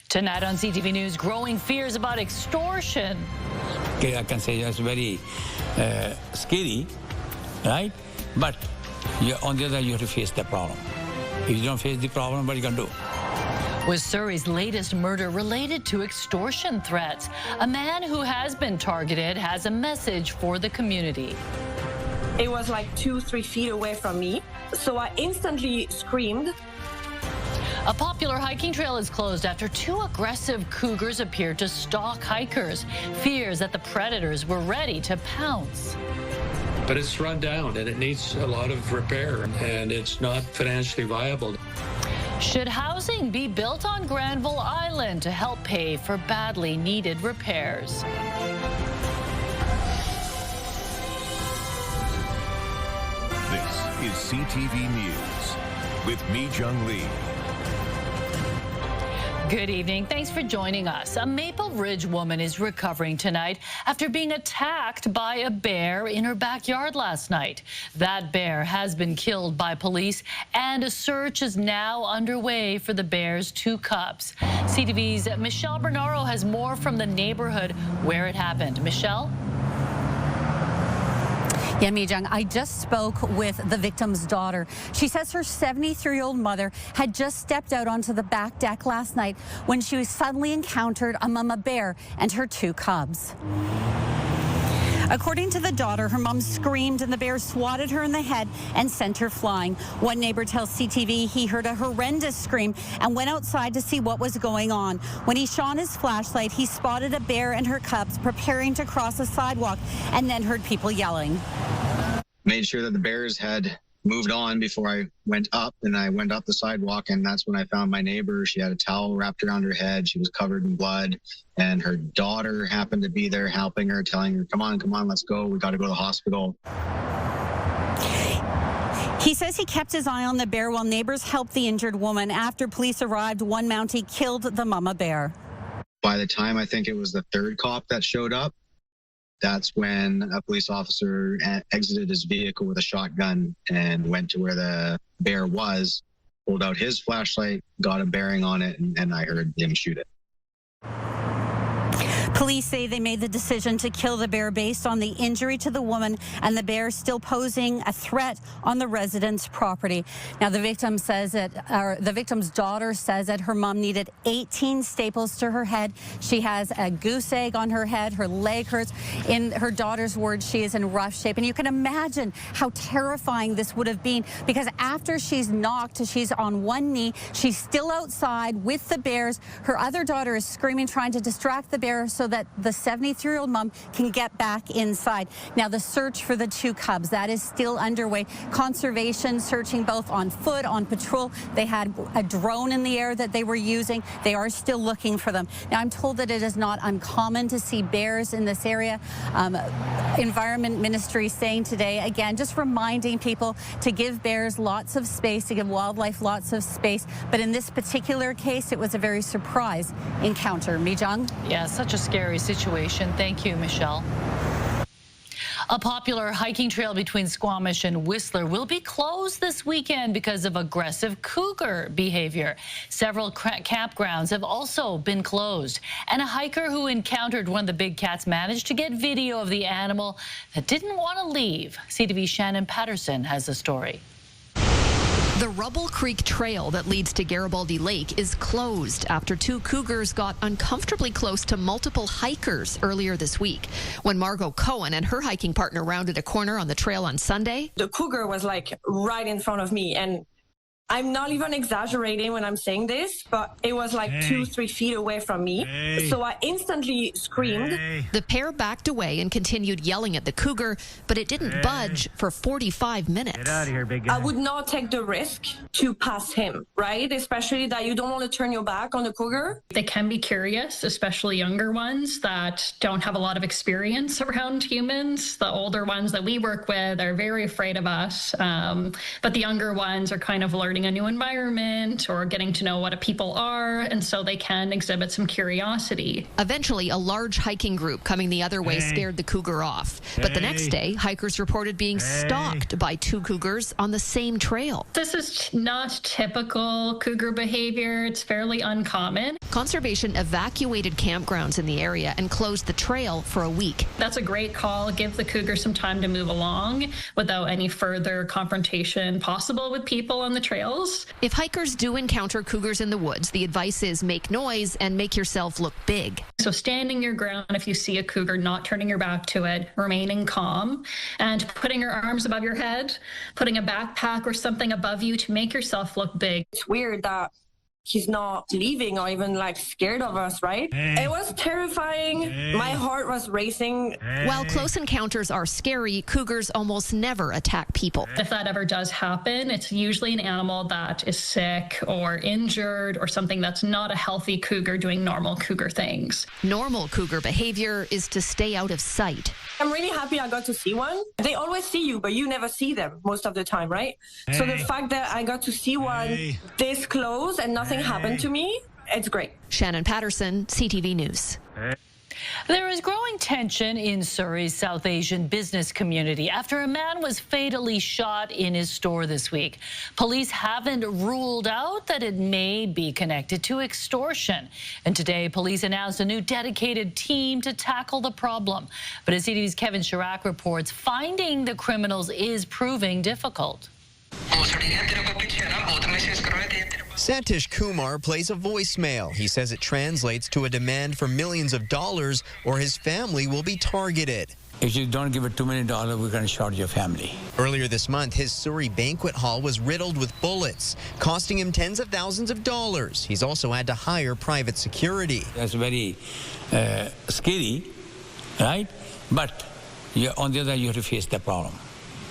Tonight on CTV News, growing fears about extortion. Okay, I can say it's very scary, right? But on the other hand, you have to face the problem. If you don't face the problem, what are you going to do? Was Surrey's latest murder related to extortion threats? A man who has been targeted has a message for the community. It was like 2-3 feet away from me, so I instantly screamed. A popular hiking trail is closed after two aggressive cougars appeared to stalk hikers. Fears that the predators were ready to pounce. But it's run down and it needs a lot of repair and it's not financially viable. Should housing be built on Granville Island to help pay for badly needed repairs? This is CTV News with Mi Jung Lee. Good evening. Thanks for joining us. A Maple Ridge woman is recovering tonight after being attacked by a bear in her backyard last night. That bear has been killed by police, and a search is now underway for the bear's two cubs. CTV's Michelle Bernaro has more from the neighborhood where it happened. Michelle? Yeah, Mi Jung, I just spoke with the victim's daughter. She says her 73-year-old mother had just stepped out onto the back deck last night when she suddenly encountered a mama bear and her two cubs. According to the daughter, her mom screamed and the bear swatted her in the head and sent her flying. One neighbor tells CTV he heard a horrendous scream and went outside to see what was going on. When he shone his flashlight, he spotted a bear and her cubs preparing to cross a sidewalk and then heard people yelling. Made sure that the bears had moved on before I went up, and I went up the sidewalk, and that's when I found my neighbor. She had a towel wrapped around her head. She was covered in blood, and her daughter happened to be there helping her, telling her, come on, let's go. We got to go to the hospital. He says he kept his eye on the bear while neighbors helped the injured woman. After police arrived, one Mountie killed the mama bear. By the time I think it was the third cop that showed up, that's when a police officer exited his vehicle with a shotgun and went to where the bear was, pulled out his flashlight, got a bearing on it, and I heard him shoot it. Police say they made the decision to kill the bear based on the injury to the woman and the bear still posing a threat on the resident's property. Now, the victim says the victim's daughter says that her mom needed 18 staples to her head. She has a goose egg on her head. Her leg hurts. In her daughter's words, she is in rough shape. And you can imagine how terrifying this would have been, because after she's knocked, she's on one knee. She's still outside with the bears. Her other daughter is screaming, trying to distract the bear so that the 73-year-old mom can get back inside. Now, the search for the two cubs, that is still underway. Conservation searching both on foot, on patrol. They had a drone in the air that they were using. They are still looking for them. Now, I'm told that it is not uncommon to see bears in this area. Environment Ministry saying today, again, just reminding people to give bears lots of space, to give wildlife lots of space. But in this particular case, it was a very surprise encounter. Mi Jung? Yeah, such a scary situation. Thank you, Michelle. A popular hiking trail between Squamish and Whistler will be closed this weekend because of aggressive cougar behavior. Several campgrounds have also been closed, and a hiker who encountered one of the big cats managed to get video of the animal that didn't want to leave. CTV's Shannon Patterson has the story. The Rubble Creek Trail that leads to Garibaldi Lake is closed after two cougars got uncomfortably close to multiple hikers earlier this week. When Margot Cohen and her hiking partner rounded a corner on the trail on Sunday, The cougar was like right in front of me, and I'm not even exaggerating when I'm saying this, but it was like 2-3 feet away from me. So I instantly screamed. the pair backed away and continued yelling at the cougar, but it didn't budge for 45 minutes. Get out of here, big guy. I would not take the risk to pass him, right? Especially that you don't want to turn your back on the cougar. They can be curious, especially younger ones that don't have a lot of experience around humans. The older ones that we work with are very afraid of us, but the younger ones are kind of learning learning a new environment or getting to know what people are, and so they can exhibit some curiosity. Eventually, a large hiking group coming the other way scared the cougar off. But the next day, hikers reported being stalked by 2 cougars on the same trail. This is not typical cougar behavior. It's fairly uncommon. Conservation evacuated campgrounds in the area and closed the trail for a week. That's a great call. Give the cougar some time to move along without any further confrontation possible with people on the trails. If hikers do encounter cougars in the woods, the advice is make noise and make yourself look big. So standing your ground if you see a cougar, not turning your back to it, remaining calm, and putting your arms above your head, putting a backpack or something above you to make yourself look big. It's weird that he's not leaving or even like scared of us, right? It was terrifying. My heart was racing. While close encounters are scary, cougars almost never attack people. If that ever does happen, it's usually an animal that is sick or injured or something that's not a healthy cougar doing normal cougar things. Normal cougar behavior is to stay out of sight. I'm really happy I got to see one. They always see you, but you never see them most of the time, right? So the fact that I got to see one this close and nothing happened to me, it's great. Shannon Patterson, CTV News. There is growing tension in Surrey's South Asian business community after a man was fatally shot in his store this week. Police haven't ruled out that it may be connected to extortion. And today, police announced a new dedicated team to tackle the problem. But as CTV's Kevin Chirac reports, finding the criminals is proving difficult. Satish Kumar plays a voicemail. He says it translates to a demand for millions of dollars or his family will be targeted. If you don't give it $2 million, we're going to short your family. Earlier this month, his Surrey banquet hall was riddled with bullets, costing him tens of thousands of dollars. He's also had to hire private security. That's very scary, right? But on the other hand, you have to face the problem.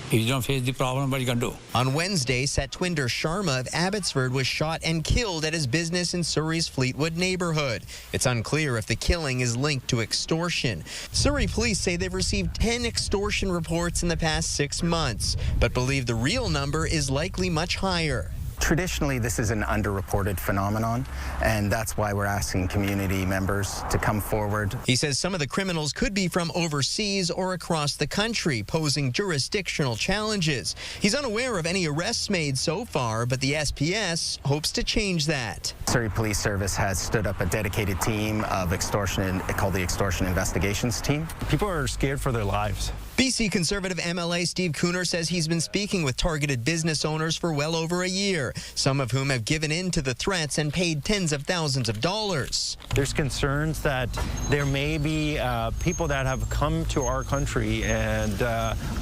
If you don't face the problem, what are you going to do? On Wednesday, Satwinder Sharma of Abbotsford was shot and killed at his business in Surrey's Fleetwood neighborhood. It's unclear if the killing is linked to extortion. Surrey police say they've received 10 extortion reports in the past 6 months, but believe the real number is likely much higher. Traditionally, this is an underreported phenomenon, and that's why we're asking community members to come forward. He says some of the criminals could be from overseas or across the country, posing jurisdictional challenges. He's unaware of any arrests made so far, but the SPS hopes to change that. Surrey Police Service has stood up a dedicated team of extortion, called the Extortion Investigations Team. People are scared for their lives. BC Conservative MLA Steve Cooner says he's been speaking with targeted business owners for well over a year, some of whom have given in to the threats and paid tens of thousands of dollars. There's concerns that there may be people that have come to our country and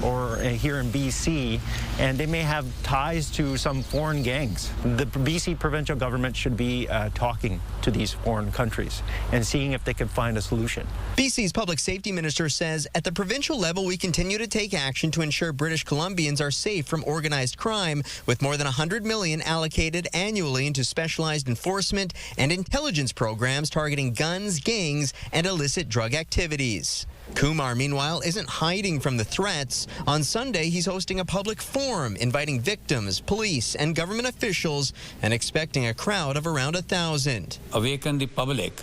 or here in BC, and they may have ties to some foreign gangs. The BC provincial government should be talking to these foreign countries and seeing if they can find a solution. BC's public safety minister says at the provincial level, we continue to take action to ensure British Columbians are safe from organized crime, with more than $100 million allocated annually into specialized enforcement and intelligence programs targeting guns, gangs, and illicit drug activities. Kumar, meanwhile, isn't hiding from the threats. On Sunday, he's hosting a public forum, inviting victims, police, and government officials, and expecting a crowd of around 1,000. Awaken the public,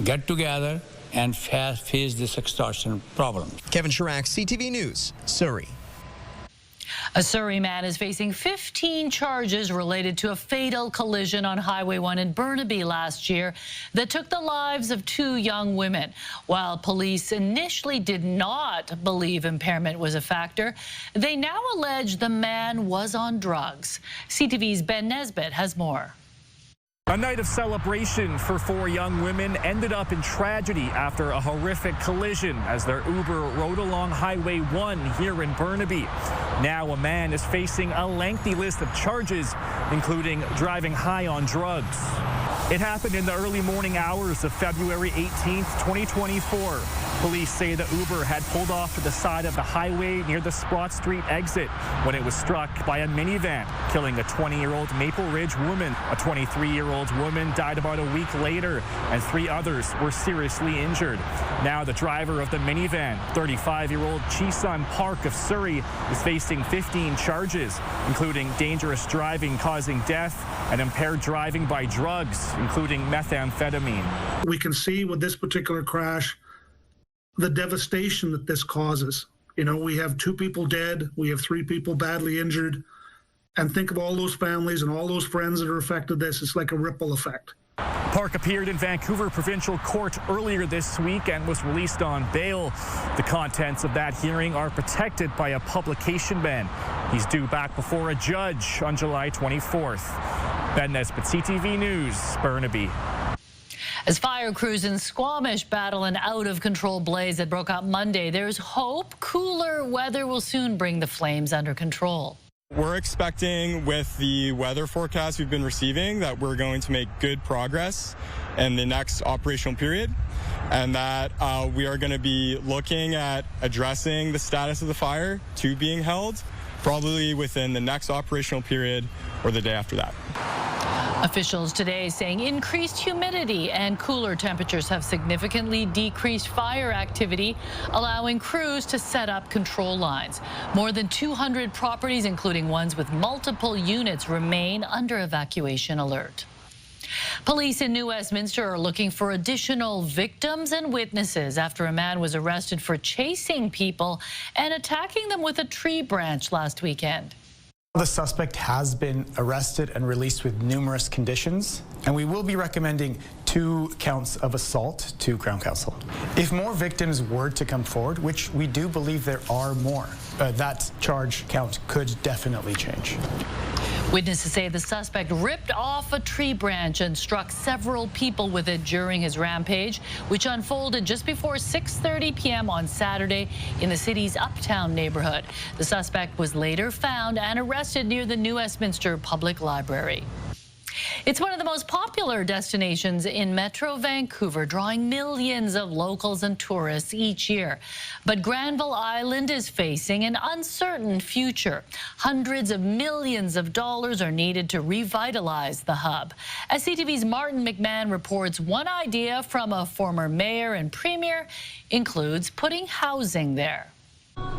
get together and face this extortion problem. Kevin Chirac, CTV News, Surrey. A Surrey man is facing 15 charges related to a fatal collision on Highway 1 in Burnaby last year that took the lives of 2 young women. While police initially did not believe impairment was a factor, they now allege the man was on drugs. CTV's Ben Nesbitt has more. A night of celebration for 4 young women ended up in tragedy after a horrific collision as their Uber rode along Highway 1 here in Burnaby. Now a man is facing a lengthy list of charges, including driving high on drugs. It happened in the early morning hours of February 18th, 2024. Police say the Uber had pulled off to the side of the highway near the Sprott Street exit when it was struck by a minivan, killing a 20-year-old Maple Ridge woman. A 23-year-old woman died about a week later, and 3 others were seriously injured. Now the driver of the minivan, 35-year-old Chisun Park of Surrey, is facing 15 charges, including dangerous driving causing death and impaired driving by drugs, including methamphetamine. We can see with this particular crash the devastation that this causes. You know, we have 2 people dead, we have 3 people badly injured, and think of all those families and all those friends that are affected. It's like a ripple effect. Park appeared in Vancouver Provincial Court earlier this week and was released on bail. The contents of that hearing are protected by a publication ban. He's due back before a judge on July 24th. Ben Nesbitt, CTV News, Burnaby. As fire crews in Squamish battle an out-of-control blaze that broke out Monday, there's hope cooler weather will soon bring the flames under control. We're expecting, with the weather forecast we've been receiving, that we're going to make good progress in the next operational period, and that we are going to be looking at addressing the status of the fire to being held probably within the next operational period or the day after that. Officials today saying increased humidity and cooler temperatures have significantly decreased fire activity, allowing crews to set up control lines. More than 200 properties, including ones with multiple units, remain under evacuation alert. Police in New Westminster are looking for additional victims and witnesses after a man was arrested for chasing people and attacking them with a tree branch last weekend. The suspect has been arrested and released with numerous conditions, and we will be recommending 2 counts of assault to Crown Counsel. If more victims were to come forward, which we do believe there are more, that charge count could definitely change. Witnesses say the suspect ripped off a tree branch and struck several people with it during his rampage, which unfolded just before 6:30 p.m. on Saturday in the city's Uptown neighborhood. The suspect was later found and arrested near the New Westminster Public Library. It's one of the most popular destinations in Metro Vancouver, drawing millions of locals and tourists each year. But Granville Island is facing an uncertain future. Hundreds of millions of dollars are needed to revitalize the hub. As CTV's Martin McMahon reports, one idea from a former mayor and premier includes putting housing there.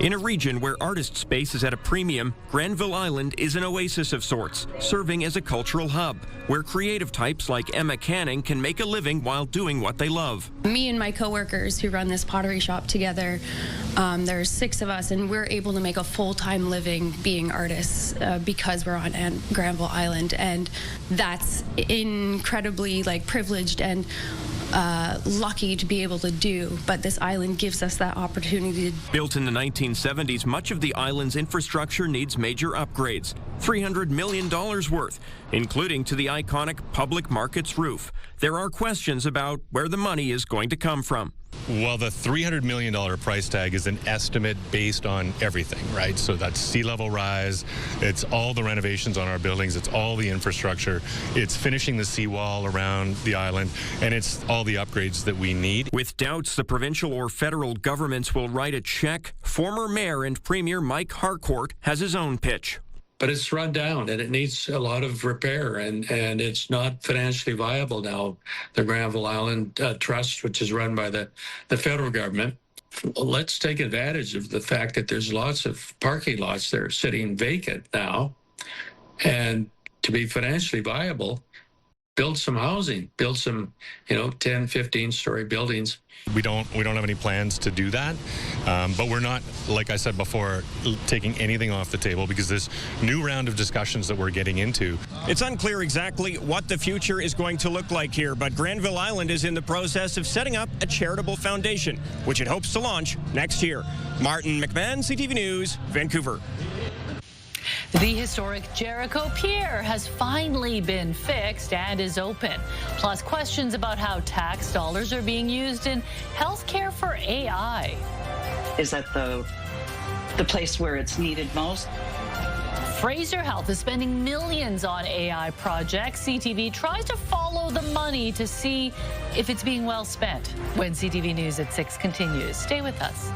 In a region where artist space is at a premium, Granville Island is an oasis of sorts, serving as a cultural hub, where creative types like Emma Canning can make a living while doing what they love. Me and my coworkers who run this pottery shop together, there's 6 of us, and we're able to make a full-time living being artists because we're on Granville Island, and that's incredibly privileged and lucky to be able to do, but this island gives us that opportunity. Built in the 1970s, much of the island's infrastructure needs major upgrades, $300 million worth, including to the iconic public markets roof. There are questions about where the money is going to come from. Well, the $300 million price tag is an estimate based on everything, right? So that's sea level rise, it's all the renovations on our buildings, it's all the infrastructure, it's finishing the seawall around the island, and it's all the upgrades that we need. With doubts the provincial or federal governments will write a check, former mayor and premier Mike Harcourt has his own pitch. But it's run down and it needs a lot of repair, and it's not financially viable now. The Granville Island Trust, which is run by the federal government, let's take advantage of the fact that there's lots of parking lots that are sitting vacant now, and to be financially viable, build some housing, build some, 10, 15-story buildings. We don't have any plans to do that, but we're not, like I said before, taking anything off the table because this new round of discussions that we're getting into. It's unclear exactly what the future is going to look like here, but Granville Island is in the process of setting up a charitable foundation, which it hopes to launch next year. Martin McMahon, CTV News, Vancouver. The historic Jericho Pier has finally been fixed and is open. Plus, questions about how tax dollars are being used in healthcare for AI. Is that the place where it's needed most? Fraser Health is spending millions on AI projects. CTV tries to follow the money to see if it's being well spent. When CTV News at 6 continues. Stay with us.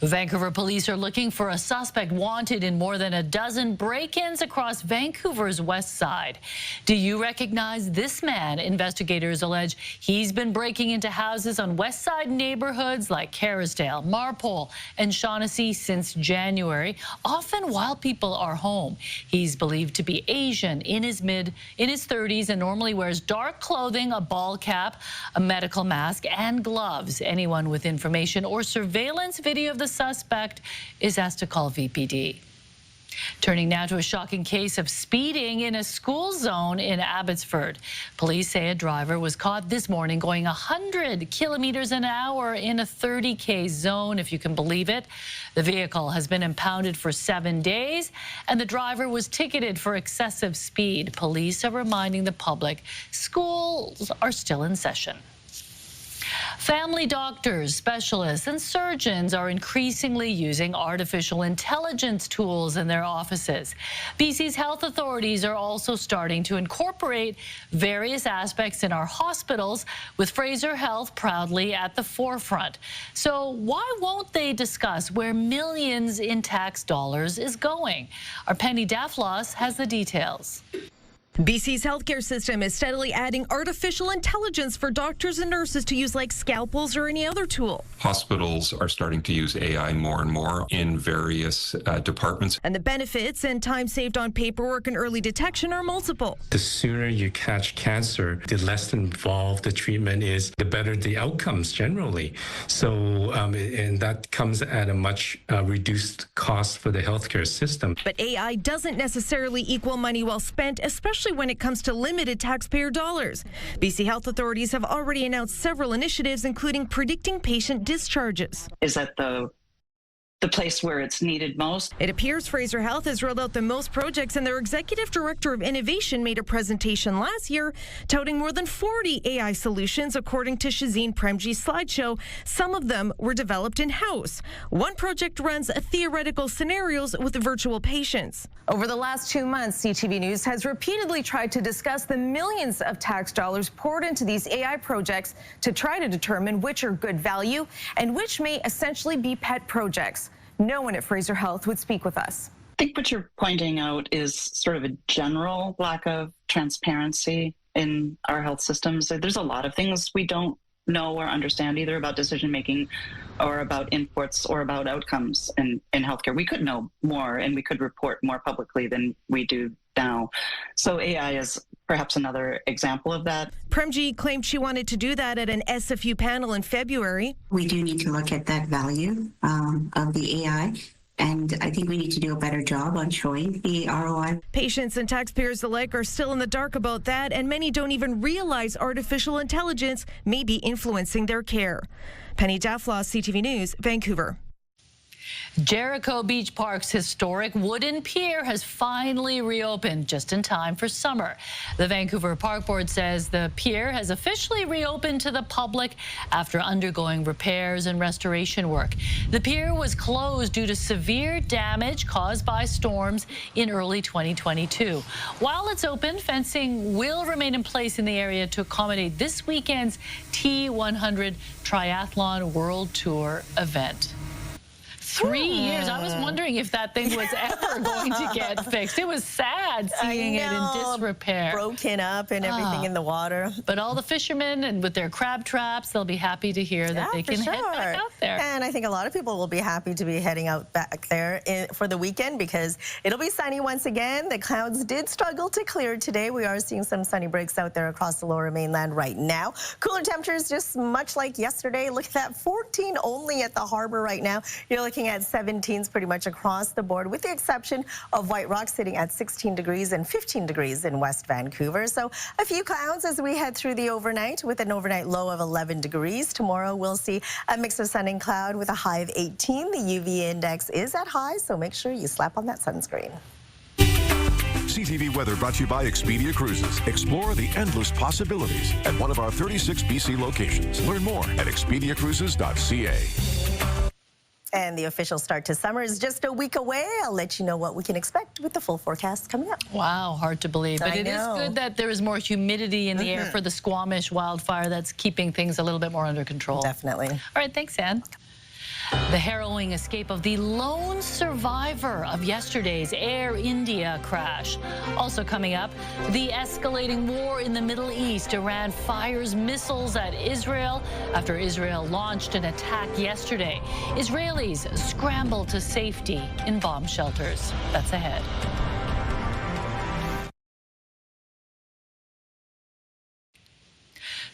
Vancouver police are looking for a suspect wanted in more than a dozen break-ins across Vancouver's west side. Do you recognize this man? Investigators allege he's been breaking into houses on west side neighborhoods like Kerrisdale, Marpole, and Shaughnessy since January, often while people are home. He's believed to be Asian, in his 30s, and normally wears dark clothing, a ball cap, a medical mask, and gloves. Anyone with information or surveillance video of the suspect is asked to call VPD. Turning now to a shocking case of speeding in a school zone in Abbotsford. Police say a driver was caught this morning going 100 kilometers an hour in a 30K zone, if you can believe it. The vehicle has been impounded for 7 days, and the driver was ticketed for excessive speed. Police are reminding the public schools are still in session. Family doctors, specialists, and surgeons are increasingly using artificial intelligence tools in their offices. BC's health authorities are also starting to incorporate various aspects in our hospitals, with Fraser Health proudly at the forefront. So why won't they discuss where millions in tax dollars is going? Our Penny Daflos has the details. BC's healthcare system is steadily adding artificial intelligence for doctors and nurses to use like scalpels or any other tool. Hospitals are starting to use AI more and more in various departments. And the benefits and time saved on paperwork and early detection are multiple. The sooner you catch cancer, the less involved the treatment is, the better the outcomes generally. So, and that comes at a much reduced cost for the healthcare system. But AI doesn't necessarily equal money well spent, especially when it comes to limited taxpayer dollars. BC health authorities have already announced several initiatives, including predicting patient discharges. Is that the place where it's needed most? It appears Fraser Health has rolled out the most projects, and their executive director of innovation made a presentation last year touting more than 40 AI solutions, according to Shazeen Premji's slideshow. Some of them were developed in-house. One project runs theoretical scenarios with virtual patients. Over the last 2 months, CTV News has repeatedly tried to discuss the millions of tax dollars poured into these AI projects to try to determine which are good value and which may essentially be pet projects. No one at Fraser Health would speak with us. I think what you're pointing out is sort of a general lack of transparency in our health systems. There's a lot of things we don't know or understand, either about decision making or about inputs or about outcomes in healthcare. We could know more and we could report more publicly than we do now. So AI is perhaps another example of that. Premji claimed she wanted to do that at an SFU panel in February. We do need to look at that value of the AI. And I think we need to do a better job on showing the ROI. Patients and taxpayers alike are still in the dark about that, and many don't even realize artificial intelligence may be influencing their care. Penny Daflos, CTV News, Vancouver. Jericho Beach Park's historic wooden pier has finally reopened just in time for summer. The Vancouver Park Board says the pier has officially reopened to the public after undergoing repairs and restoration work. The pier was closed due to severe damage caused by storms in early 2022. While it's open, fencing will remain in place in the area to accommodate this weekend's T100 Triathlon World Tour event. 3 years. I was wondering if that thing was ever going to get fixed. It was sad seeing it in disrepair. Broken up and everything in the water. But all the fishermen and with their crab traps, they'll be happy to hear that they can head back out there. And I think a lot of people will be happy to be heading out back there for the weekend because it'll be sunny once again. The clouds did struggle to clear today. We are seeing some sunny breaks out there across the lower mainland right now. Cooler temperatures just much like yesterday. Look at that, 14 only at the harbor right now. You're looking at 17s pretty much across the board, with the exception of White Rock sitting at 16 degrees and 15 degrees in West Vancouver. So a few clouds as we head through the overnight with an overnight low of 11 degrees. Tomorrow we'll see a mix of sun and cloud with a high of 18. The UV index is at high, so make sure you slap on that sunscreen. CTV weather brought to you by Expedia Cruises. Explore the endless possibilities at one of our 36 BC locations. Learn more at expediacruises.ca. And the official start to summer is just a week away. I'll let you know what we can expect with the full forecast coming up. Wow, hard to believe. But it is good that there is more humidity in the air for the Squamish wildfire. That's keeping things a little bit more under control. Definitely. All right, thanks, Ann. The harrowing escape of the lone survivor of yesterday's Air India crash. Also coming up, the escalating war in the Middle East. Iran fires missiles at Israel after Israel launched an attack yesterday. Israelis scramble to safety in bomb shelters. That's ahead.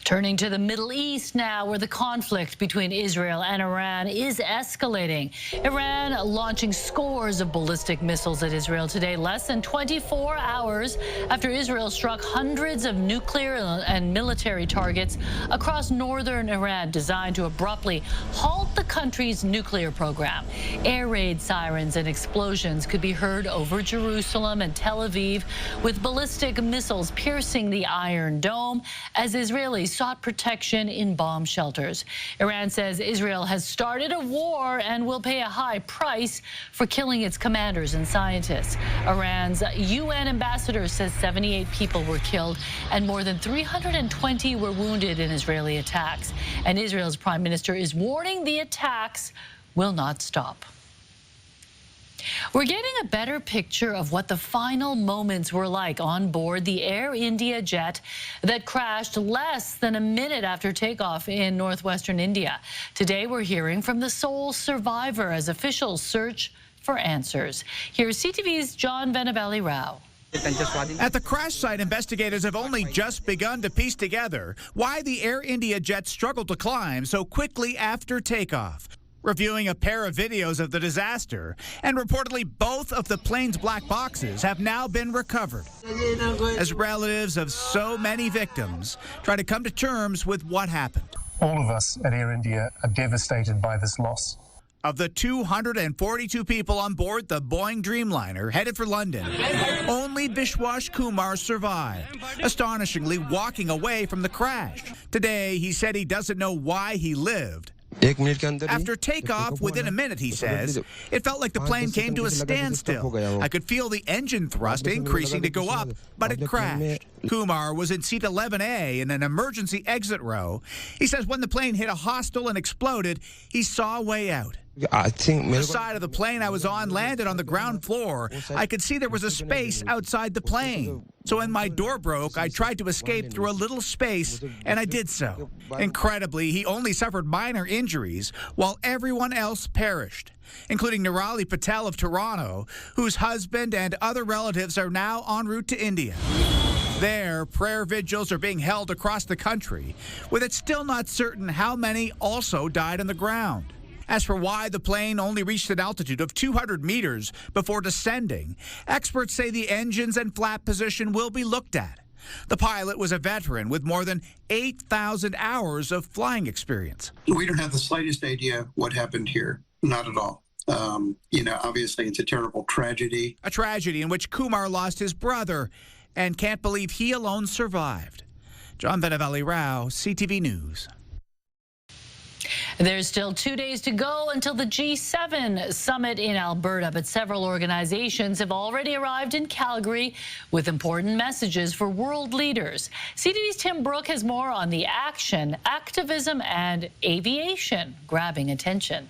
Turning to the Middle East now, where the conflict between Israel and Iran is escalating. Iran launching scores of ballistic missiles at Israel today, less than 24 hours after Israel struck hundreds of nuclear and military targets across northern Iran, designed to abruptly halt the country's nuclear program. Air raid sirens and explosions could be heard over Jerusalem and Tel Aviv, with ballistic missiles piercing the Iron Dome as Israelis sought protection in bomb shelters. Iran says Israel has started a war and will pay a high price for killing its commanders and scientists. Iran's UN ambassador says 78 people were killed and more than 320 were wounded in Israeli attacks. And Israel's prime minister is warning the attacks will not stop. We're getting a better picture of what the final moments were like on board the Air India jet that crashed less than a minute after takeoff in northwestern India. Today, we're hearing from the sole survivor as officials search for answers. Here's CTV's John Venabelli-Rao. At the crash site, investigators have only just begun to piece together why the Air India jet struggled to climb so quickly after takeoff. Reviewing a pair of videos of the disaster, and reportedly both of the plane's black boxes have now been recovered, as relatives of so many victims try to come to terms with what happened. All of us at Air India are devastated by this loss. Of the 242 people on board the Boeing Dreamliner headed for London, only Vishwas Kumar survived, astonishingly walking away from the crash. Today, he said he doesn't know why he lived. After takeoff, within a minute, he says, it felt like the plane came to a standstill. I could feel the engine thrust increasing to go up, but it crashed. Kumar was in seat 11A in an emergency exit row. He says when the plane hit a hostel and exploded, he saw a way out. The side of the plane I was on landed on the ground floor. I could see there was a space outside the plane. So when my door broke, I tried to escape through a little space, and I did so. Incredibly, he only suffered minor injuries, while everyone else perished, including Nirali Patel of Toronto, whose husband and other relatives are now en route to India. There, prayer vigils are being held across the country, with it still not certain how many also died on the ground. As for why the plane only reached an altitude of 200 meters before descending, experts say the engines and flap position will be looked at. The pilot was a veteran with more than 8,000 hours of flying experience. We don't have the slightest idea what happened here. Not at all. Obviously it's a terrible tragedy. A tragedy in which Kumar lost his brother and can't believe he alone survived. John Venabelli-Rao, CTV News. There's still 2 days to go until the G7 summit in Alberta, but several organizations have already arrived in Calgary with important messages for world leaders. CTV's Tim Brooke has more on the action, activism, and aviation grabbing attention.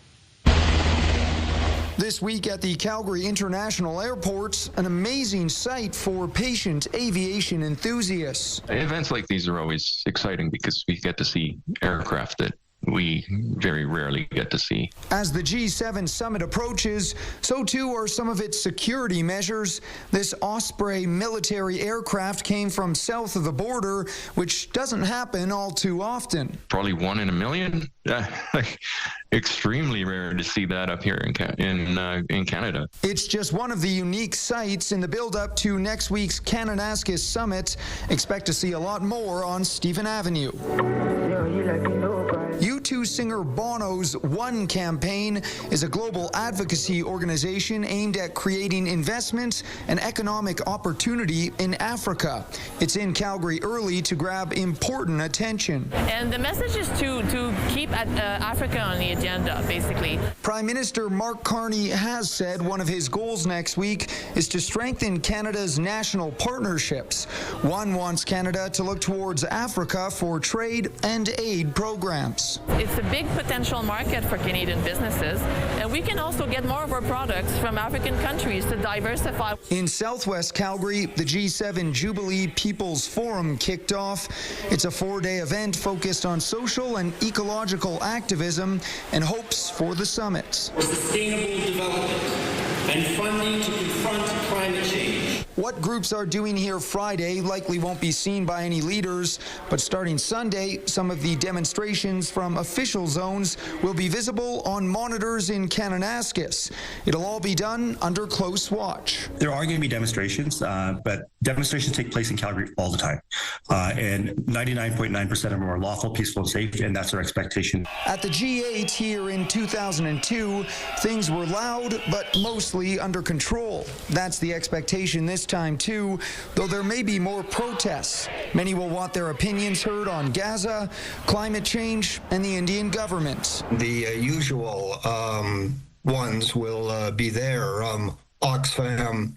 This week at the Calgary International Airport, an amazing sight for patient aviation enthusiasts. Events like these are always exciting because we get to see aircraft that we very rarely get to see. As the G7 summit approaches, so too are some of its security measures. This Osprey military aircraft came from south of the border, which doesn't happen all too often. Probably 1 in a million. Extremely rare to see that up here in Canada. It's just one of the unique sights in the build-up to next week's Kananaskis Summit. Expect to see a lot more on Stephen Avenue. U2 singer Bono's One campaign is a global advocacy organization aimed at creating investment and economic opportunity in Africa. It's in Calgary early to grab important attention. And the message is to keep Africa on the agenda, basically. Prime Minister Mark Carney has said one of his goals next week is to strengthen Canada's national partnerships. One wants Canada to look towards Africa for trade and aid programs. It's a big potential market for Canadian businesses, and we can also get more of our products from African countries to diversify. In Southwest Calgary, the G7 Jubilee People's Forum kicked off. It's a 4-day event focused on social and ecological activism and hopes for the summit. Sustainable development and funding to confront climate change. What groups are doing here Friday likely won't be seen by any leaders, but starting Sunday, some of the demonstrations from official zones will be visible on monitors in Kananaskis. It'll all be done under close watch. There are going to be demonstrations, but demonstrations take place in Calgary all the time, and 99.9% of them are lawful, peaceful, and safe, and that's our expectation. At the G8 here in 2002, things were loud, but mostly under control. That's the expectation this time, too, though there may be more protests. Many will want their opinions heard on Gaza, climate change, and the Indian government. The usual ones will be there. Oxfam,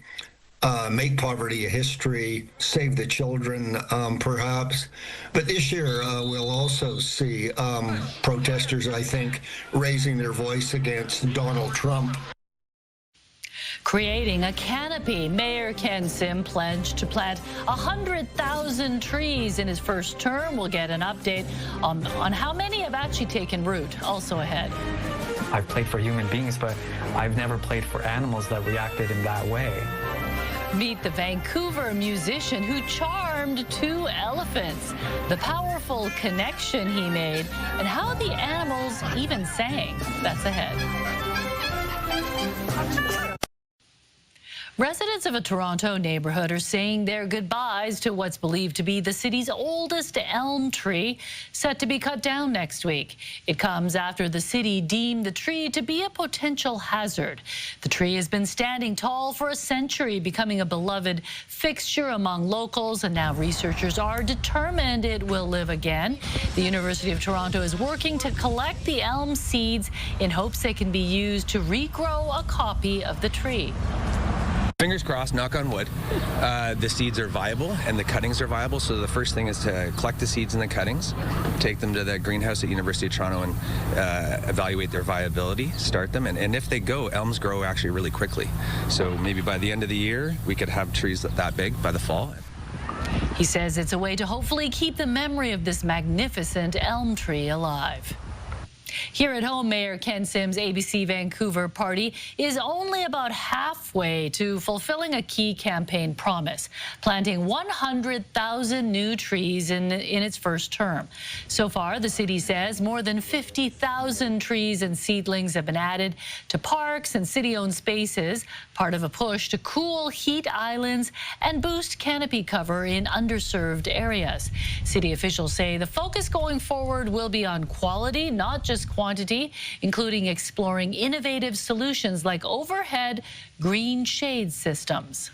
make poverty a history, save the children, perhaps. But this year we'll also see protesters, I think, raising their voice against Donald Trump. Creating a canopy. Mayor Ken Sim pledged to plant 100,000 trees in his first term. We'll get an update on how many have actually taken root. Also ahead. I've played for human beings, but I've never played for animals that reacted in that way. Meet the Vancouver musician who charmed 2 elephants, the powerful connection he made, and how the animals even sang. That's ahead. Residents of a Toronto neighborhood are saying their goodbyes to what's believed to be the city's oldest elm tree, set to be cut down next week. It comes after the city deemed the tree to be a potential hazard. The tree has been standing tall for a century, becoming a beloved fixture among locals, and now researchers are determined it will live again. The University of Toronto is working to collect the elm seeds in hopes they can be used to regrow a copy of the tree. Fingers crossed, knock on wood, the seeds are viable and the cuttings are viable. So the first thing is to collect the seeds and the cuttings, take them to the greenhouse at University of Toronto and evaluate their viability, start them. And if they go, elms grow actually really quickly. So maybe by the end of the year, we could have trees that big by the fall. He says it's a way to hopefully keep the memory of this magnificent elm tree alive. Here at home, Mayor Ken Sim's ABC Vancouver party is only about halfway to fulfilling a key campaign promise, planting 100,000 new trees in its first term. So far, the city says more than 50,000 trees and seedlings have been added to parks and city-owned spaces, part of a push to cool heat islands and boost canopy cover in underserved areas. City officials say the focus going forward will be on quality, not just quantity, including exploring innovative solutions like overhead green shade systems.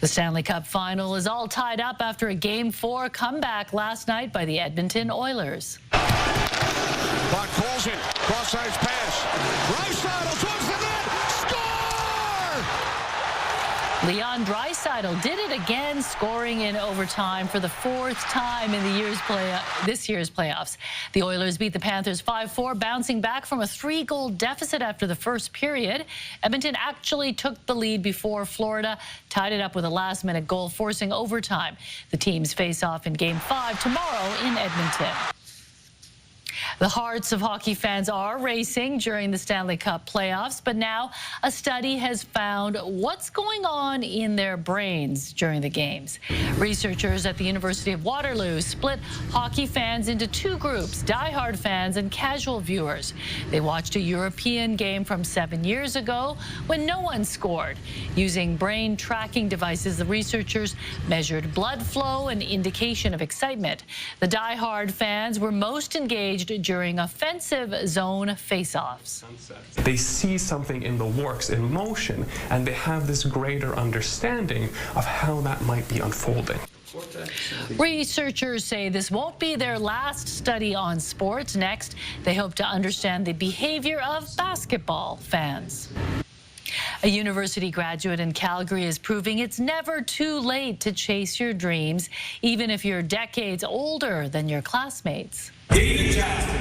The Stanley Cup final is all tied up after a Game 4 comeback last night by the Edmonton Oilers. Buck pulls it, cross-ice pass. Draisaitl towards the net, score! Leon Draisaitl did it again, scoring in overtime for the 4th time in this year's playoffs. The Oilers beat the Panthers 5-4, bouncing back from a 3-goal deficit after the first period. Edmonton actually took the lead before Florida tied it up with a last-minute goal, forcing overtime. The teams face off in Game 5 tomorrow in Edmonton. The hearts of hockey fans are racing during the Stanley Cup playoffs, but now a study has found what's going on in their brains during the games. Researchers at the University of Waterloo split hockey fans into 2 groups, diehard fans and casual viewers. They watched a European game from 7 years ago when no one scored. Using brain tracking devices, the researchers measured blood flow and indication of excitement. The diehard fans were most engaged during offensive zone face-offs. They see something in the works in motion, and they have this greater understanding of how that might be unfolding. Researchers say this won't be their last study on sports. Next, they hope to understand the behavior of basketball fans. A university graduate in Calgary is proving it's never too late to chase your dreams, even if you're decades older than your classmates. David Jackson.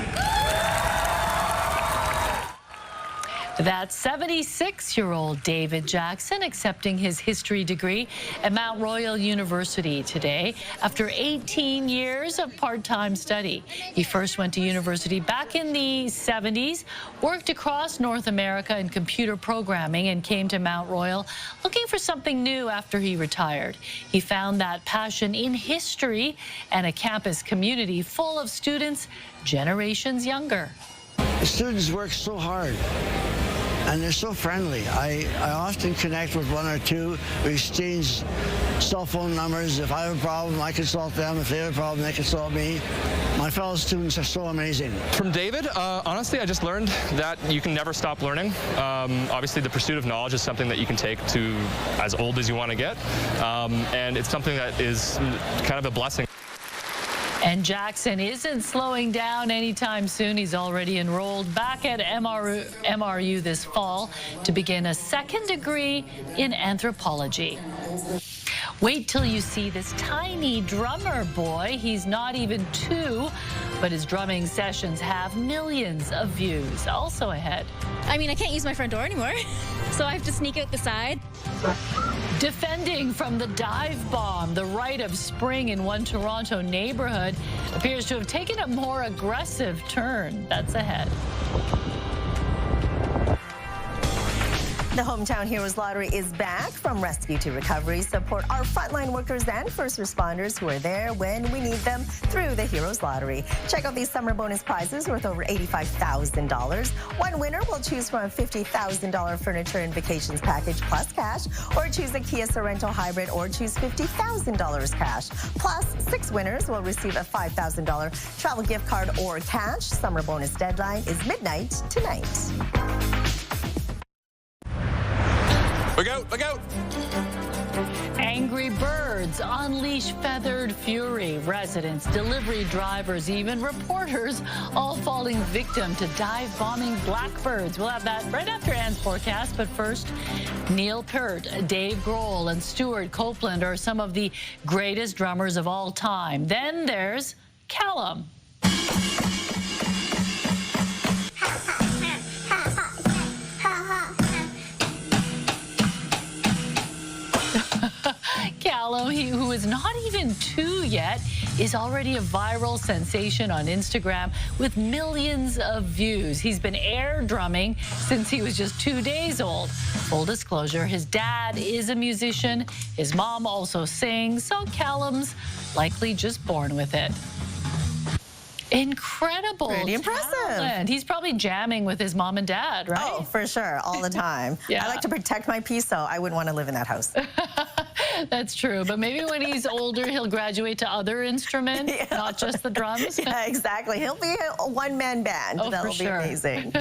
That's 76-year-old David Jackson accepting his history degree at Mount Royal University today after 18 years of part-time study. He first went to university back in the 70s, worked across North America in computer programming, and came to Mount Royal looking for something new after he retired. He found that passion in history and a campus community full of students generations younger. The students work so hard, and they're so friendly. I often connect with one or two. We exchange cell phone numbers. If I have a problem, I consult them. If they have a problem, they consult me. My fellow students are so amazing. From David, honestly, I just learned that you can never stop learning. Obviously, the pursuit of knowledge is something that you can take to as old as you want to get, and it's something that is kind of a blessing. And Jackson isn't slowing down anytime soon. He's already enrolled back at MRU this fall to begin a second degree in anthropology. Wait till you see this tiny drummer boy. He's not even 2, but his drumming sessions have millions of views. Also ahead. I mean, I can't use my front door anymore, so I have to sneak out the side. Defending from the dive bomb, the rite of spring in one Toronto neighborhood appears to have taken a more aggressive turn. That's ahead. The Hometown Heroes Lottery is back. From rescue to recovery, support our frontline workers and first responders who are there when we need them through the Heroes Lottery. Check out these summer bonus prizes worth over $85,000. One winner will choose from a $50,000 furniture and vacations package plus cash, or choose a Kia Sorento hybrid, or choose $50,000 cash. Plus, 6 winners will receive a $5,000 travel gift card or cash. Summer bonus deadline is midnight tonight. Look out, look out! Angry birds unleash feathered fury. Residents, delivery drivers, even reporters all falling victim to dive-bombing blackbirds. We'll have that right after Anne's forecast, but first, Neil Peart, Dave Grohl, and Stuart Copeland are some of the greatest drummers of all time. Then there's Callum. Callum, who is not even 2 yet, is already a viral sensation on Instagram with millions of views. He's been air drumming since he was just 2 days old. Full disclosure, his dad is a musician. His mom also sings, so Callum's likely just born with it. Incredible. Pretty impressive. Talent. He's probably jamming with his mom and dad, right? Oh, for sure, all the time. Yeah. I like to protect my peace, so I wouldn't want to live in that house. That's true, but maybe when he's older, he'll graduate to other instruments, not just the drums. Yeah, exactly. He'll be a one-man band. Oh, that'll be amazing.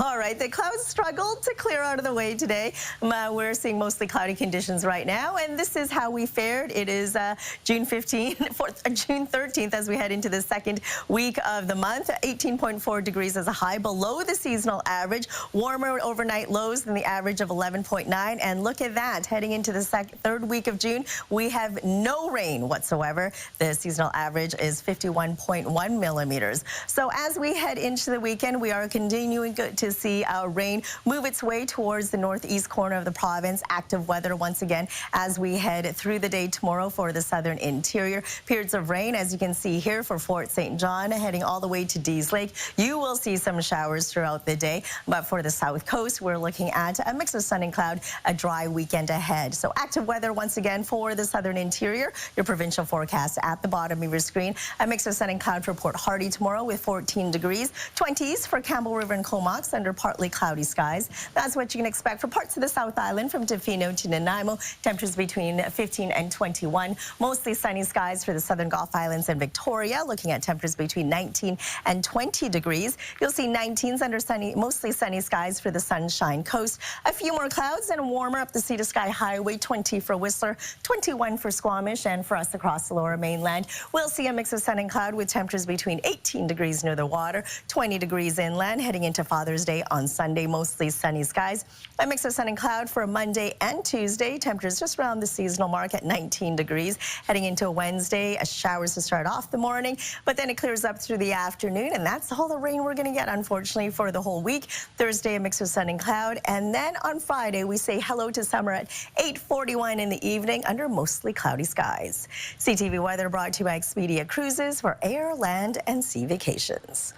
All right, the clouds struggled to clear out of the way today. We're seeing mostly cloudy conditions right now, and this is how we fared. It is June 13th as we head into the second week of the month. 18.4 degrees as a high, below the seasonal average. Warmer overnight lows than the average of 11.9, and look at that. Heading into the third week of June, we have no rain whatsoever. The seasonal average is 51.1 millimeters. So as we head into the weekend, we are continuing to see our rain move its way towards the northeast corner of the province. Active weather once again as we head through the day tomorrow for the southern interior. Periods of rain, as you can see here, for Fort St. John, heading all the way to Dease Lake. You will see some showers throughout the day, but for the south coast, we're looking at a mix of sun and cloud, a dry weekend ahead. So active weather once again again for the southern interior. Your provincial forecast at the bottom of your screen. A mix of sun and cloud for Port Hardy tomorrow with 14 degrees. 20s for Campbell River and Comox under partly cloudy skies. That's what you can expect for parts of the South Island from Tofino to Nanaimo. Temperatures between 15 and 21. Mostly sunny skies for the southern Gulf Islands and Victoria. Looking at temperatures between 19 and 20 degrees. You'll see 19s under mostly sunny skies for the Sunshine Coast. A few more clouds and warmer up the Sea to Sky Highway. 20 for Whistler, 21 for Squamish, and for us across the lower mainland, we'll see a mix of sun and cloud with temperatures between 18 degrees near the water, 20 degrees inland. Heading into Father's Day on Sunday, mostly sunny skies. A mix of sun and cloud for Monday and Tuesday. Temperatures just around the seasonal mark at 19 degrees. Heading into Wednesday, showers to start off the morning, but then it clears up through the afternoon, and that's all the rain we're going to get, unfortunately, for the whole week. Thursday, a mix of sun and cloud, and then on Friday, we say hello to summer at 8:41 in the evening under mostly cloudy skies. CTV weather brought to you by Expedia Cruises for air, land, and sea vacations.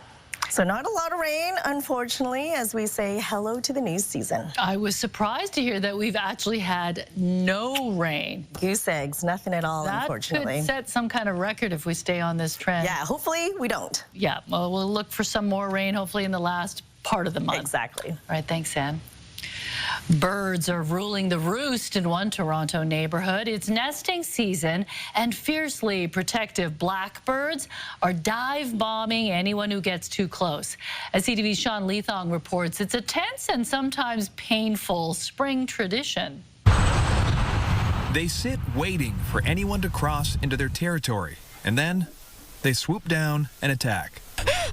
So not a lot of rain, unfortunately, as we say hello to the new season. I was surprised to hear that we've actually had no rain. Goose eggs, nothing at all, unfortunately. That could set some kind of record if we stay on this trend. Yeah, hopefully we don't. Yeah, well, we'll look for some more rain, hopefully in the last part of the month. Exactly. All right, thanks, Ann. Birds are ruling the roost in one Toronto neighborhood. It's nesting season, and fiercely protective blackbirds are dive bombing anyone who gets too close. As CTV's Sean Leathong reports, it's a tense and sometimes painful spring tradition. They sit waiting for anyone to cross into their territory, and then they swoop down and attack.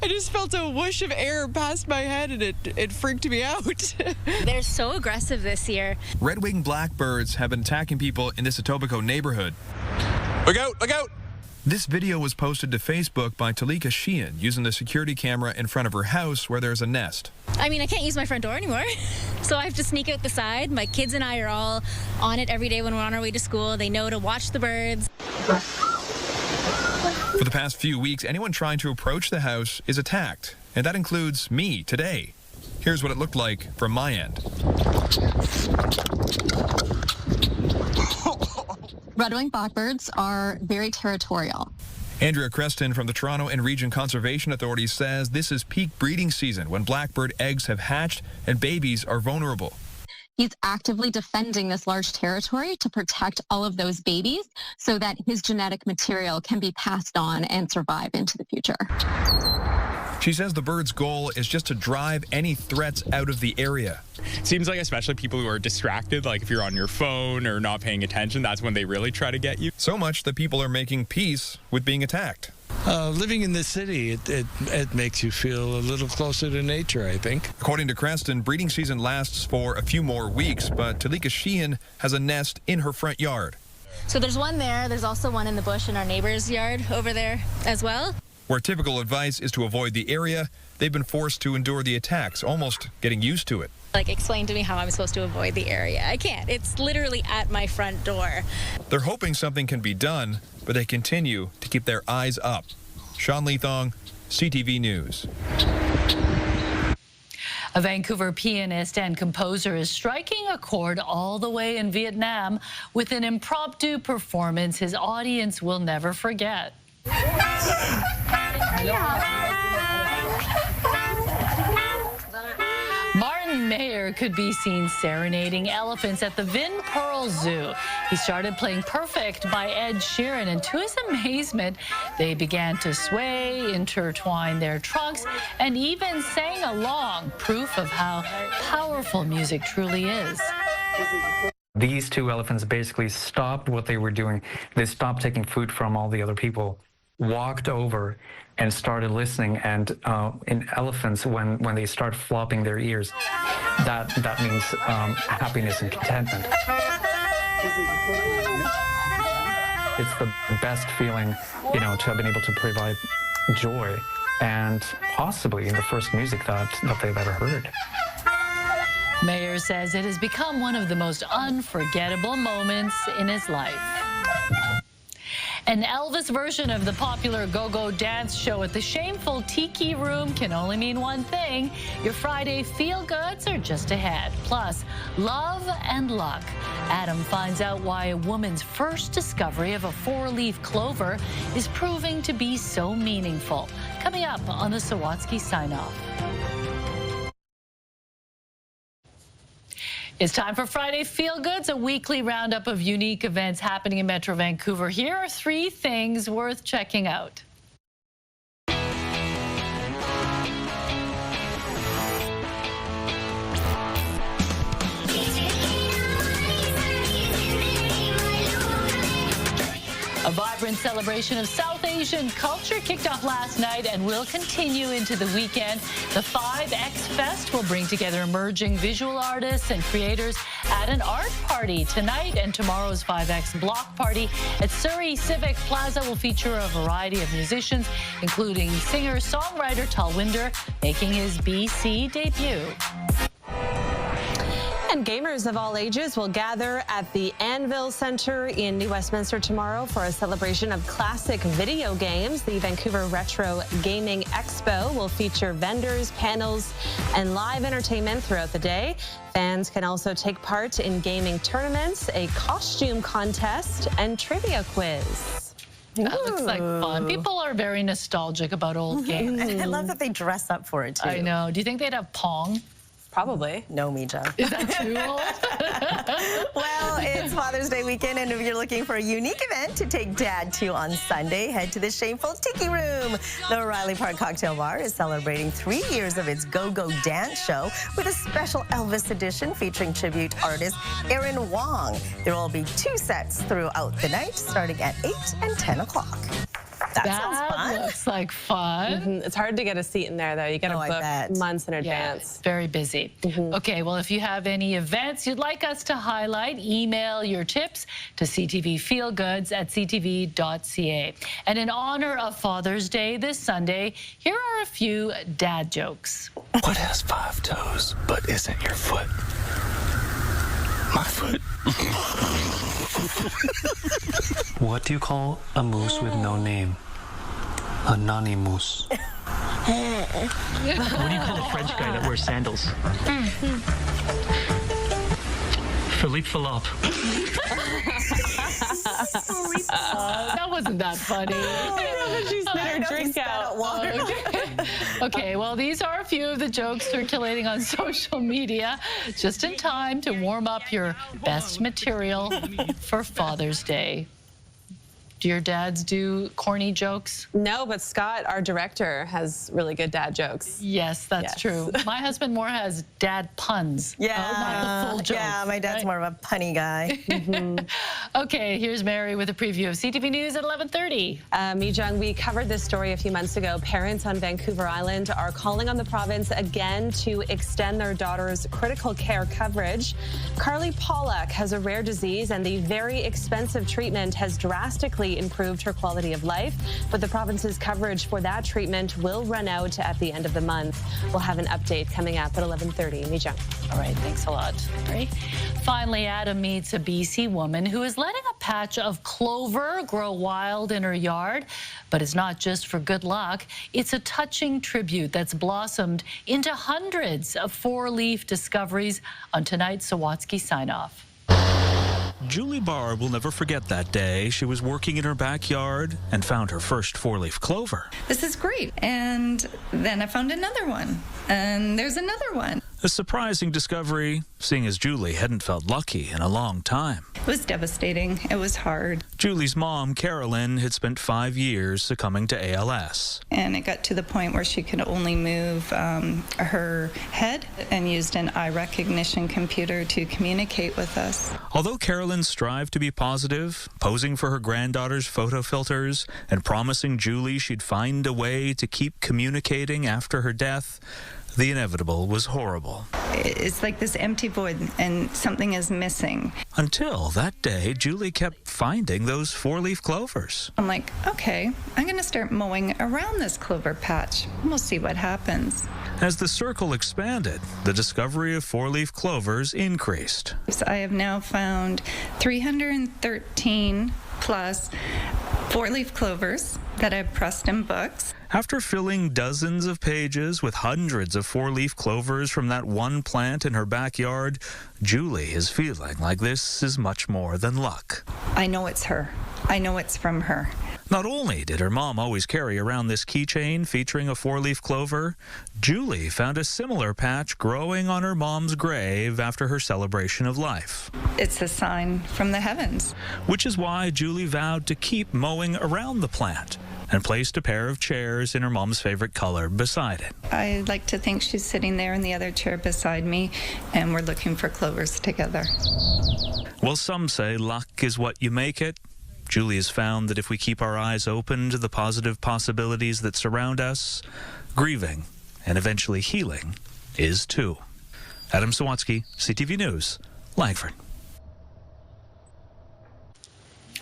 I just felt a whoosh of air past my head, and it freaked me out. They're so aggressive this year. Red-winged blackbirds have been attacking people in this Etobicoke neighborhood. Look out, look out! This video was posted to Facebook by Talika Sheehan using the security camera in front of her house where there's a nest. I mean, I can't use my front door anymore, so I have to sneak out the side. My kids and I are all on it every day when we're on our way to school. They know to watch the birds. For the past few weeks, anyone trying to approach the house is attacked, and that includes me today. Here's what it looked like from my end. Red-winged blackbirds are very territorial. Andrea Creston from the Toronto and Region Conservation Authority says this is peak breeding season when blackbird eggs have hatched and babies are vulnerable. He's actively defending this large territory to protect all of those babies so that his genetic material can be passed on and survive into the future. She says the bird's goal is just to drive any threats out of the area. Seems like especially people who are distracted, like if you're on your phone or not paying attention, that's when they really try to get you. So much that people are making peace with being attacked. Living in the city, it makes you feel a little closer to nature, I think. According to Creston, breeding season lasts for a few more weeks, but Talika Sheehan has a nest in her front yard. So there's one there. There's also one in the bush in our neighbor's yard over there as well. Where typical advice is to avoid the area, they've been forced to endure the attacks, almost getting used to it. Like, explain to me how I'm supposed to avoid the area. I can't. It's literally at my front door. They're hoping something can be done, but they continue to keep their eyes up. Sean Leathong, CTV News. A Vancouver pianist and composer is striking a chord all the way in Vietnam with an impromptu performance his audience will never forget. Martin Mayer could be seen serenading elephants at the Vin Pearl Zoo. He started playing Perfect by Ed Sheeran, and to his amazement, they began to sway, intertwine their trunks, and even sang along, proof of how powerful music truly is. These two elephants basically stopped what they were doing. They stopped taking food from all the other people, walked over and started listening. And in elephants, when they start flopping their ears, that means happiness and contentment. It's the best feeling, to have been able to provide joy and possibly the first music that they've ever heard. Mayer says it has become one of the most unforgettable moments in his life. An Elvis version of the popular go-go dance show at the shameful Tiki Room can only mean one thing. Your Friday feel-goods are just ahead. Plus, love and luck. Adam finds out why a woman's first discovery of a four-leaf clover is proving to be so meaningful. Coming up on the Sawatsky Sign-Off. It's time for Friday Feel Goods, a weekly roundup of unique events happening in Metro Vancouver. Here are 3 things worth checking out. A vibrant celebration of South Asian culture kicked off last night and will continue into the weekend. The 5X Fest will bring together emerging visual artists and creators at an art party tonight, and tomorrow's 5X Block Party at Surrey Civic Plaza will feature a variety of musicians, including singer-songwriter Talwinder making his BC debut. And gamers of all ages will gather at the Anvil Centre in New Westminster tomorrow for a celebration of classic video games. The Vancouver Retro Gaming Expo will feature vendors, panels, and live entertainment throughout the day. Fans can also take part in gaming tournaments, a costume contest, and trivia quiz. That looks like fun. People are very nostalgic about old games. I love that they dress up for it, too. I know. Do you think they'd have Pong? Probably. No, Mija. Is that too old? Well, it's Father's Day weekend, and if you're looking for a unique event to take Dad to on Sunday, head to the shameful Tiki Room. The O'Reilly Park Cocktail Bar is celebrating 3 years of its go-go dance show with a special Elvis edition featuring tribute artist Aaron Wong. There will be 2 sets throughout the night, starting at 8 and 10 o'clock. That sounds fun. Looks like fun. It's hard to get a seat in there, though. You got to book months in advance. Very busy. Okay, well, if you have any events you'd like us to highlight, email your tips to ctvfeelgoods@ctv.ca. And in honor of Father's Day this Sunday, here are a few dad jokes. What has 5 toes but isn't your foot? My foot. What do you call a moose with no name? A nanny moose. What do you call a French guy that wears sandals? Philippe Philop. That wasn't that funny. She spit her drink out. Okay, well, these are a few of the jokes circulating on social media, just in time to warm up your best material for Father's Day. Do your dads do corny jokes? No, but Scott, our director, has really good dad jokes. Yes, that's true. My husband more has dad puns. Yeah, not the full jokes, yeah, my dad's more of a punny guy. Okay, here's Mary with a preview of CTV News at 11:30. Mi-Jung, we covered this story a few months ago. Parents on Vancouver Island are calling on the province again to extend their daughter's critical care coverage. Carly Pollack has a rare disease, and the very expensive treatment has drastically improved her quality of life, but the province's coverage for that treatment will run out at the end of the month. We'll have an update coming up at 11:30. Mi-Jung. All right, thanks a lot. All right. Finally, Adam meets a BC woman who is letting a patch of clover grow wild in her yard. But it's not just for good luck. It's a touching tribute that's blossomed into hundreds of 4-leaf discoveries on tonight's Sawatsky Sign-Off. Julie Barr will never forget that day. She was working in her backyard and found her first 4-leaf clover. This is great. And then I found another one. And there's another one. A surprising discovery, seeing as Julie hadn't felt lucky in a long time. It was devastating. It was hard. Julie's mom, Carolyn, had spent 5 years succumbing to ALS. And it got to the point where she could only move her head and used an eye recognition computer to communicate with us. Although Carolyn strived to be positive, posing for her granddaughter's photo filters and promising Julie she'd find a way to keep communicating after her death, the inevitable was horrible. It's like this empty void and something is missing. Until that day, Julie kept finding those 4-leaf clovers. I'm like, okay, I'm going to start mowing around this clover patch. We'll see what happens. As the circle expanded, the discovery of 4-leaf clovers increased. So I have now found 313 plus 4-leaf clovers that I've pressed in books. After filling dozens of pages with hundreds of 4-leaf clovers from that one plant in her backyard, Julie is feeling like this is much more than luck. I know it's her. I know it's from her. Not only did her mom always carry around this keychain featuring a 4-leaf clover, Julie found a similar patch growing on her mom's grave after her celebration of life. It's a sign from the heavens. Which is why Julie vowed to keep mowing around the plant and placed a pair of chairs in her mom's favorite color beside it. I like to think she's sitting there in the other chair beside me, and we're looking for clovers together. Well, some say luck is what you make it. Julie has found that if we keep our eyes open to the positive possibilities that surround us, grieving and eventually healing is too. Adam Sawatsky, CTV News, Langford.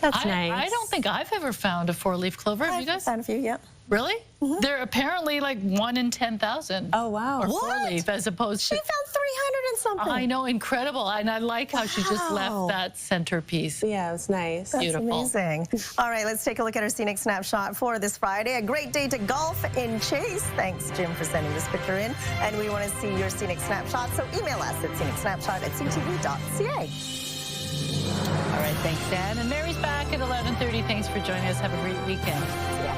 That's nice. I don't think I've ever found a 4-leaf clover. Have you guys? Found a few, yeah. Really? They're apparently like 1 in 10,000. Oh, wow. Or What? 4-leaf as opposed to... She found 300 and something. I know, incredible. And I like how she just left that centerpiece. Yeah, it was nice. That's beautiful. Amazing. All right, let's take a look at our scenic snapshot for this Friday. A great day to golf in Chase. Thanks, Jim, for sending this picture in. And we want to see your scenic snapshot, so email us at scenicsnapshot@ctv.ca. All right, thanks, Dan. And Mary's back at 11:30. Thanks for joining us. Have a great weekend. Yeah.